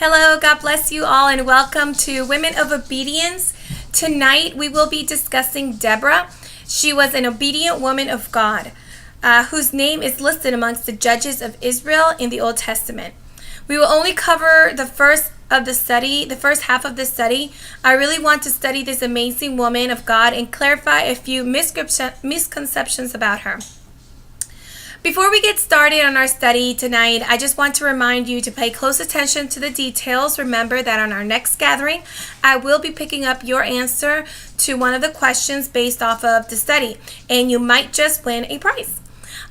Hello, God bless you all, and welcome to Women of Obedience. Tonight we will be discussing Deborah. She was an obedient woman of God, whose name is listed amongst the judges of Israel in the Old Testament. We will only cover the first half of the study. I really want to study this amazing woman of God and clarify a few misconceptions about her. Before we get started on our study tonight, I just want to remind you to pay close attention to the details. Remember that on our next gathering, I will be picking up your answer to one of the questions based off of the study, and you might just win a prize.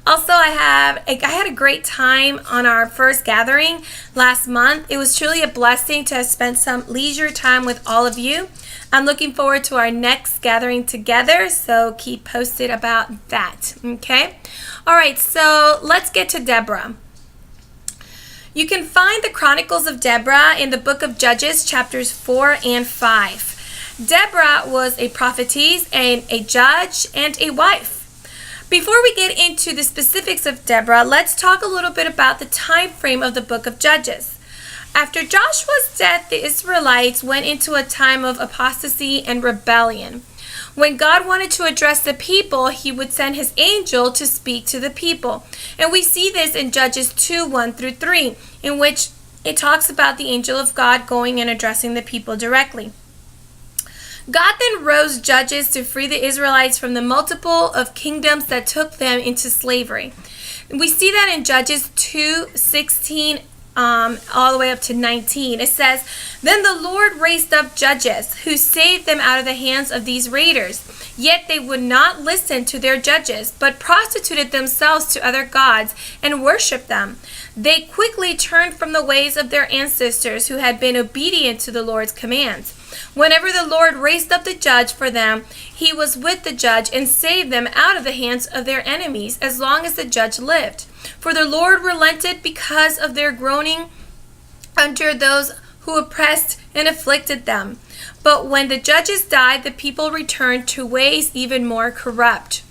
Also, I had a great time on our first gathering last month. It was truly a blessing to have spent some leisure time with all of you. I'm looking forward to our next gathering together, so keep posted about that, okay? All right, so let's get to Deborah. You can find the Chronicles of Deborah in the book of Judges, chapters 4 and 5. Deborah was a prophetess and a judge and a wife. Before we get into the specifics of Deborah, let's talk a little bit about the time frame of the book of Judges. After Joshua's death, the Israelites went into a time of apostasy and rebellion. When God wanted to address the people, he would send his angel to speak to the people. And we see this in Judges 2:1-3, in which it talks about the angel of God going and addressing the people directly. God then rose judges to free the Israelites from the multiple of kingdoms that took them into slavery. We see that in Judges 2:16 all the way up to 19. It says, "Then the Lord raised up judges who saved them out of the hands of these raiders. Yet they would not listen to their judges, but prostituted themselves to other gods and worshipped them. They quickly turned from the ways of their ancestors who had been obedient to the Lord's commands. Whenever the Lord raised up the judge for them, he was with the judge and saved them out of the hands of their enemies as long as the judge lived. For the Lord relented because of their groaning under those who oppressed and afflicted them. But when the judges died, the people returned to ways even more corrupt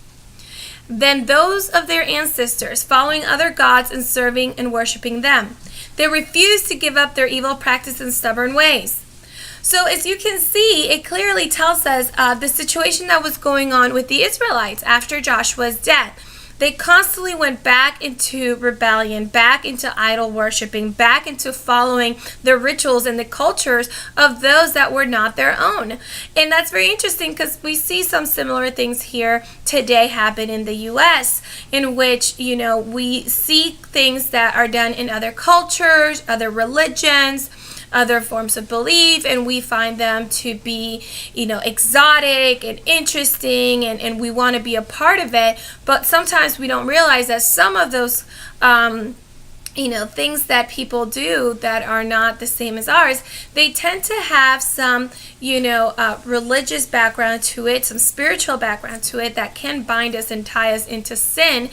than those of their ancestors, following other gods and serving and worshiping them. They refused to give up their evil practice and stubborn ways." So as you can see, it clearly tells us the situation that was going on with the Israelites after Joshua's death. They constantly went back into rebellion, back into idol worshiping, back into following the rituals and the cultures of those that were not their own. And that's very interesting because we see some similar things here today happen in the U.S., in which, we see things that are done in other cultures, other religions, other forms of belief, and we find them to be, exotic and interesting, and we want to be a part of it. But sometimes we don't realize that some of those things that people do that are not the same as ours, they tend to have some, religious background to it, some spiritual background to it that can bind us and tie us into sin.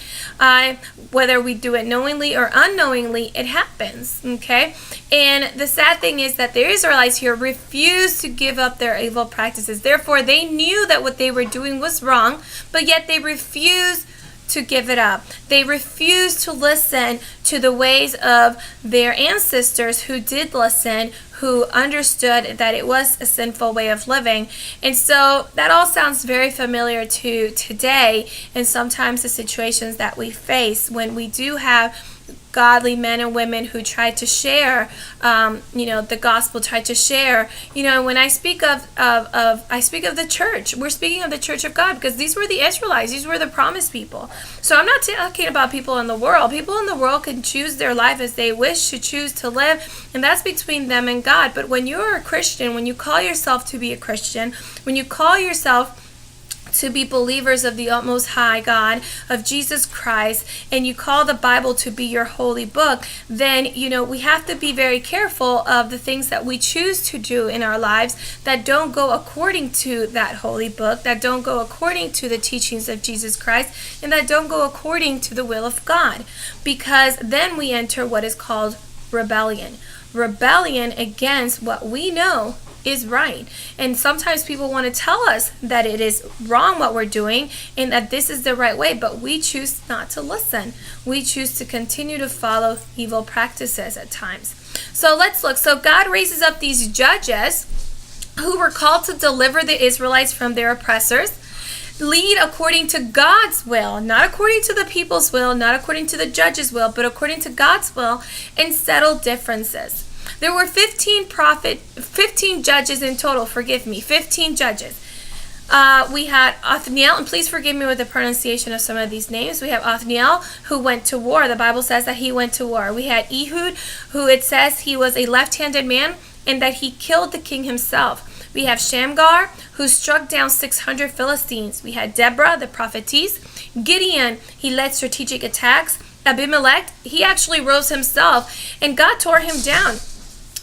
Whether we do it knowingly or unknowingly, it happens, okay? And the sad thing is that the Israelites here refused to give up their evil practices. Therefore, they knew that what they were doing was wrong, but yet they refused to give it up. They refused to listen to the ways of their ancestors who did listen, who understood that it was a sinful way of living. And so that all sounds very familiar to today, and sometimes the situations that we face when we do have godly men and women who try to share, the gospel, try to share. When I speak of the church, we're speaking of the church of God, because these were the Israelites, these were the promised people. So I'm not talking about people in the world. People in the world can choose their life as they wish to choose to live, and that's between them and God. But when you're a Christian, when you call yourself to be a Christian, when you call yourself to be believers of the Most High God, of Jesus Christ, and you call the Bible to be your holy book, then, we have to be very careful of the things that we choose to do in our lives that don't go according to that holy book, that don't go according to the teachings of Jesus Christ, and that don't go according to the will of God, because then we enter what is called rebellion. Rebellion against what we know is right. And sometimes people want to tell us that it is wrong what we're doing and that this is the right way, but we choose not to listen. We choose to continue to follow evil practices at times. So let's look. So God raises up these judges who were called to deliver the Israelites from their oppressors, lead according to God's will, not according to the people's will, not according to the judge's will, but according to God's will, and settle differences. There were 15 judges in total, 15 judges. We had Othniel, and please forgive me with the pronunciation of some of these names. We have Othniel, who went to war. The Bible says that he went to war. We had Ehud, who it says he was a left-handed man and that he killed the king himself. We have Shamgar, who struck down 600 Philistines. We had Deborah, the prophetess. Gideon, he led strategic attacks. Abimelech, he actually rose himself, and God tore him down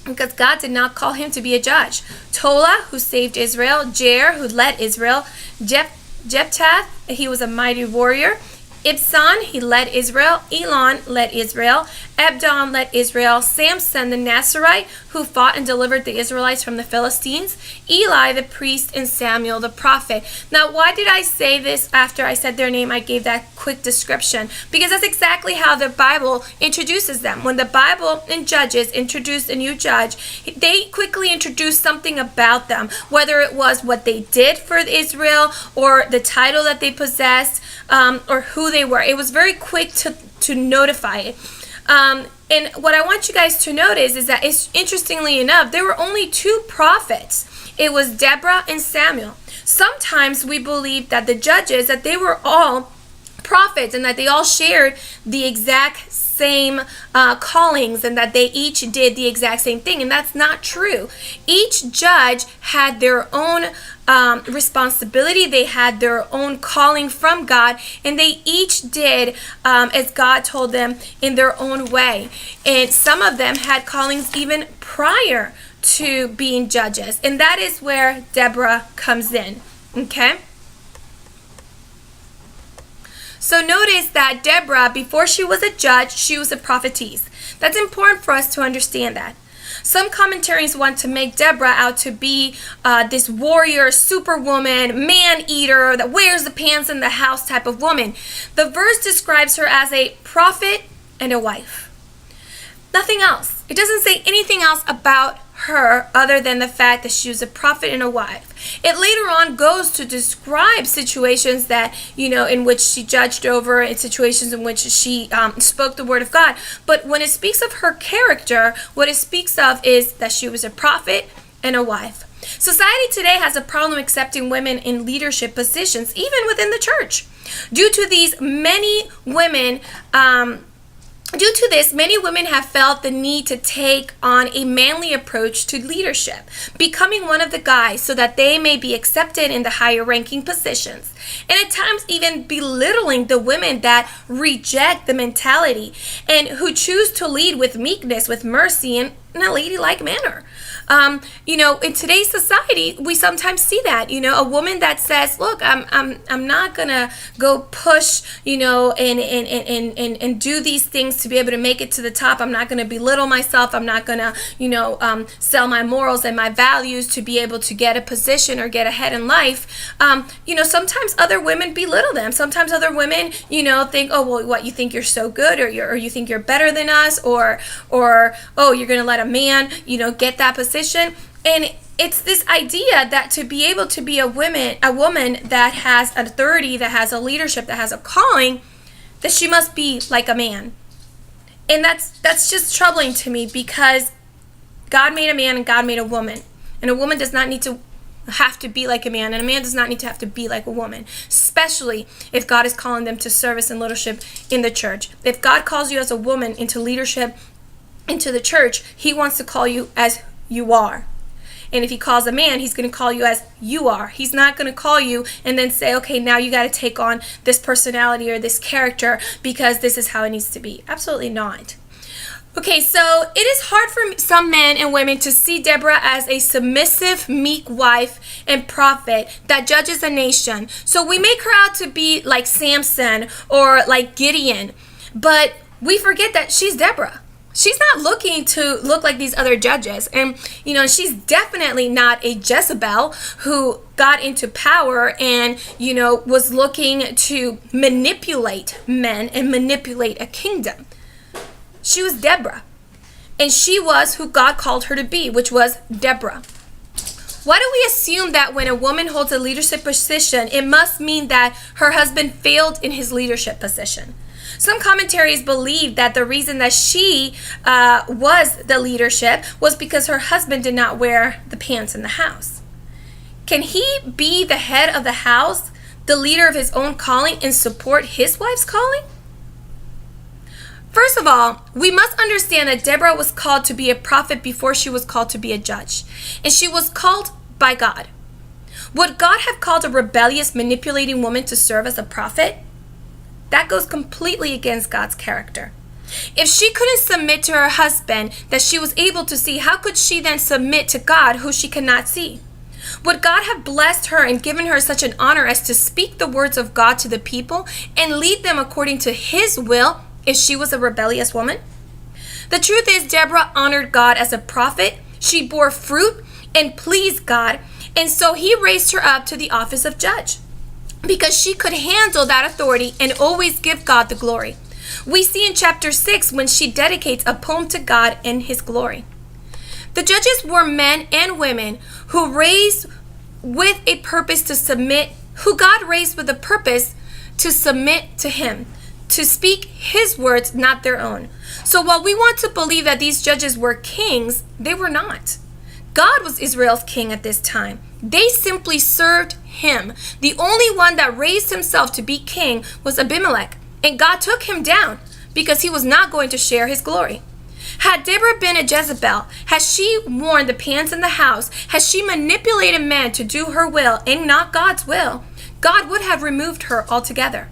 because God did not call him to be a judge. Tola, who saved Israel. Jair, who led Israel. Jephthah, he was a mighty warrior. Ibzan, he led Israel. Elon led Israel. Abdon led Israel. Samson the Nazarite, who fought and delivered the Israelites from the Philistines. Eli the priest, and Samuel the prophet. Now, why did I say this after I said their name? I gave that quick description because that's exactly how the Bible introduces them. When the Bible and Judges introduce a new judge, they quickly introduce something about them, whether it was what they did for Israel or the title that they possessed, or who they were. It was very quick to notify it. And what I want you guys to notice is that, interestingly enough, there were only 2 prophets. It was Deborah and Samuel. Sometimes we believe that the judges, that they were all prophets and that they all shared the exact same callings and that they each did the exact same thing, and that's not true. Each judge had their own responsibility. They had their own calling from God, and they each did as God told them in their own way. And some of them had callings even prior to being judges, and that is where Deborah comes in. Okay? So notice that Deborah, before she was a judge, she was a prophetess. That's important for us to understand that. Some commentaries want to make Deborah out to be this warrior, superwoman, man-eater, that wears the pants in the house type of woman. The verse describes her as a prophet and a wife. Nothing else. It doesn't say anything else about her other than the fact that she was a prophet and a wife. It later on goes to describe situations that, in which she judged over, and situations in which she spoke the word of God. But when it speaks of her character, what it speaks of is that she was a prophet and a wife. Society today has a problem accepting women in leadership positions, even within the church. Due to this, many women have felt the need to take on a manly approach to leadership, becoming one of the guys so that they may be accepted in the higher ranking positions, and at times even belittling the women that reject the mentality and who choose to lead with meekness, with mercy, and in a ladylike manner. In today's society, we sometimes see that, a woman that says, look, I'm not gonna go push, and do these things to be able to make it to the top. I'm not gonna belittle myself. I'm not gonna, sell my morals and my values to be able to get a position or get ahead in life. Sometimes other women belittle them. Sometimes other women, think, oh, well, what, you think you're so good, or you think you're better than us, or oh, you're gonna let a man, get that position. And it's this idea that to be able to be a woman that has authority, that has a leadership, that has a calling, that she must be like a man. And that's just troubling to me, because God made a man and God made a woman. And a woman does not need to have to be like a man, and a man does not need to have to be like a woman, especially if God is calling them to service and leadership in the church. If God calls you as a woman into leadership into the church, he wants to call you as you are. And if he calls a man, he's going to call you as you are. He's not going to call you and then say, okay, now you got to take on this personality or this character because this is how it needs to be. Absolutely not. Okay, so it is hard for some men and women to see Deborah as a submissive, meek wife and prophet that judges a nation. So we make her out to be like Samson or like Gideon, but we forget that she's Deborah. She's not looking to look like these other judges. And, she's definitely not a Jezebel who got into power and, was looking to manipulate men and manipulate a kingdom. She was Deborah. And she was who God called her to be, which was Deborah. Why do we assume that when a woman holds a leadership position, it must mean that her husband failed in his leadership position? Some commentaries believe that the reason that she was the leadership was because her husband did not wear the pants in the house. Can he be the head of the house, the leader of his own calling, and support his wife's calling? First of all, we must understand that Deborah was called to be a prophet before she was called to be a judge. And she was called by God. Would God have called a rebellious, manipulating woman to serve as a prophet? That goes completely against God's character. If she couldn't submit to her husband that she was able to see, how could she then submit to God who she cannot see? Would God have blessed her and given her such an honor as to speak the words of God to the people and lead them according to his will if she was a rebellious woman? The truth is, Deborah honored God as a prophet. She bore fruit and pleased God, and so he raised her up to the office of judge because she could handle that authority and always give God the glory. We see in chapter 6 when she dedicates a poem to God in his glory. The judges were men and women who raised with a purpose to submit, who God raised with a purpose to submit to him, to speak his words, not their own. So while we want to believe that these judges were kings, they were not. God was Israel's king at this time. They simply served him. The only one that raised himself to be king was Abimelech, and God took him down because he was not going to share his glory. Had Deborah been a Jezebel, had she worn the pants in the house, had she manipulated men to do her will and not God's will, God would have removed her altogether.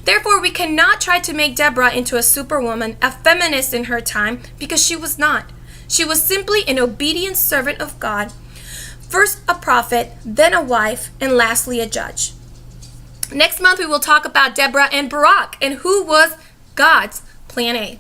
Therefore, we cannot try to make Deborah into a superwoman, a feminist in her time, because she was not. She was simply an obedient servant of God, first a prophet, then a wife, and lastly a judge. Next month, we will talk about Deborah and Barak and who was God's plan A.